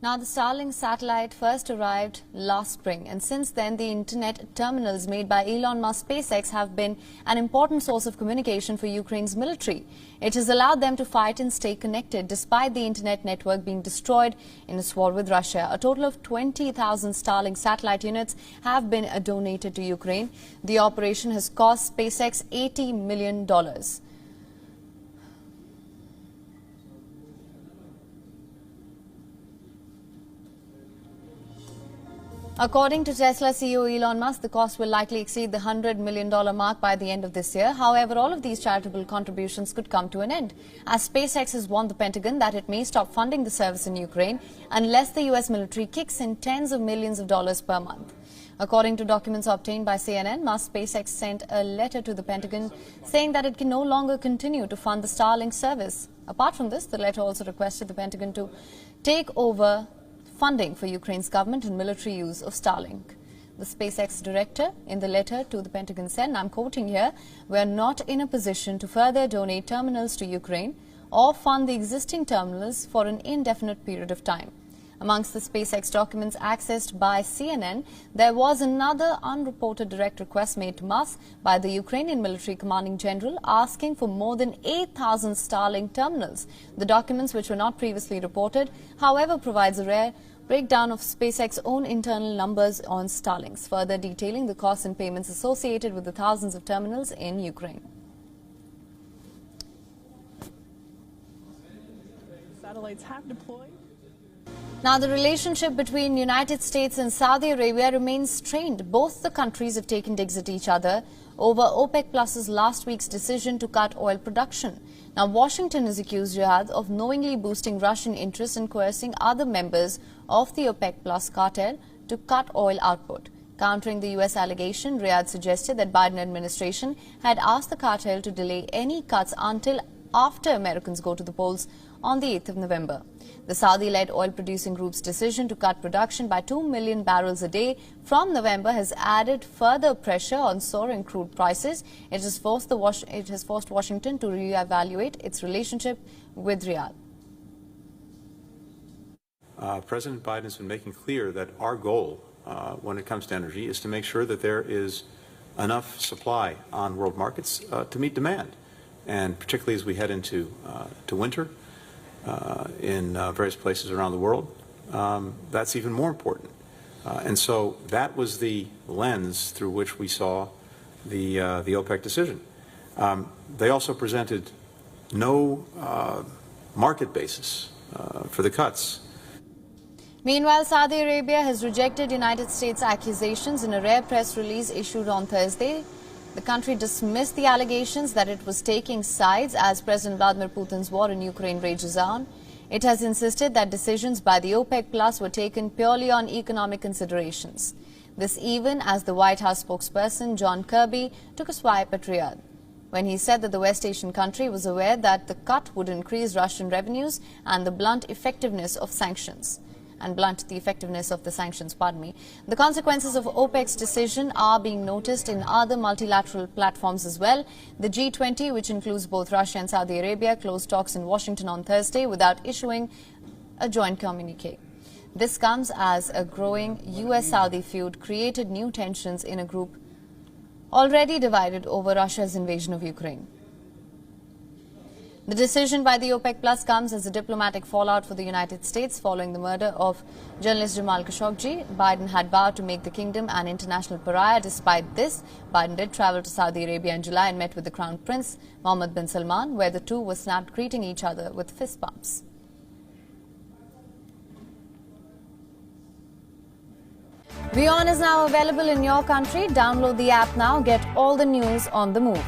Now, the Starlink satellite first arrived last spring, and since then, the internet terminals made by Elon Musk SpaceX have been an important source of communication for Ukraine's military. It has allowed them to fight and stay connected despite the internet network being destroyed in its war with Russia. A total of 20,000 Starlink satellite units have been donated to Ukraine. The operation has cost SpaceX $80 million. According to Tesla CEO Elon Musk, the cost will likely exceed the $100 million mark by the end of this year. However, all of these charitable contributions could come to an end, as SpaceX has warned the Pentagon that it may stop funding the service in Ukraine unless the U.S. military kicks in tens of millions of dollars per month. According to documents obtained by CNN, Musk SpaceX sent a letter to the Pentagon saying that it can no longer continue to fund the Starlink service. Apart from this, the letter also requested the Pentagon to take over funding for Ukraine's government and military use of Starlink. The SpaceX director in the letter to the Pentagon said, and I'm quoting here, "We are not in a position to further donate terminals to Ukraine or fund the existing terminals for an indefinite period of time." Amongst the SpaceX documents accessed by CNN, there was another unreported direct request made to Musk by the Ukrainian military commanding general asking for more than 8,000 Starlink terminals. The documents, which were not previously reported, however, provides a rare breakdown of SpaceX's own internal numbers on Starlinks, further detailing the costs and payments associated with the thousands of terminals in Ukraine. Satellites have deployed. Now, the relationship between United States and Saudi Arabia remains strained. Both the countries have taken digs at each other over OPEC Plus's last week's decision to cut oil production. Now, Washington has accused Riyadh of knowingly boosting Russian interests and coercing other members of the OPEC Plus cartel to cut oil output. Countering the U.S. allegation, Riyadh suggested that Biden administration had asked the cartel to delay any cuts until after Americans go to the polls on the 8th of November. The Saudi-led oil-producing group's decision to cut production by 2 million barrels a day from November has added further pressure on soaring crude prices. It has forced Washington to reevaluate its relationship with Riyadh. President Biden has been making clear that our goal when it comes to energy is to make sure that there is enough supply on world markets to meet demand. And particularly as we head into to winter in various places around the world, that's even more important. And so that was the lens through which we saw the OPEC decision. They also presented no market basis for the cuts. Meanwhile, Saudi Arabia has rejected United States accusations in a rare press release issued on Thursday. The country dismissed the allegations that it was taking sides as President Vladimir Putin's war in Ukraine rages on. It has insisted that decisions by the OPEC Plus were taken purely on economic considerations. This even as the White House spokesperson John Kirby took a swipe at Riyadh when he said that the West Asian country was aware that the cut would increase Russian revenues and blunt the effectiveness of the sanctions. The consequences of OPEC's decision are being noticed in other multilateral platforms as well. The G20, which includes both Russia and Saudi Arabia, closed talks in Washington on Thursday without issuing a joint communique. This comes as a growing US-Saudi feud created new tensions in a group already divided over Russia's invasion of Ukraine. The decision by the OPEC Plus comes as a diplomatic fallout for the United States following the murder of journalist Jamal Khashoggi. Biden had vowed to make the kingdom an international pariah. Despite this, Biden did travel to Saudi Arabia in July and met with the Crown Prince Mohammed bin Salman, where the two were snapped greeting each other with fist bumps. WION is now available in your country. Download the app now. Get all the news on the move.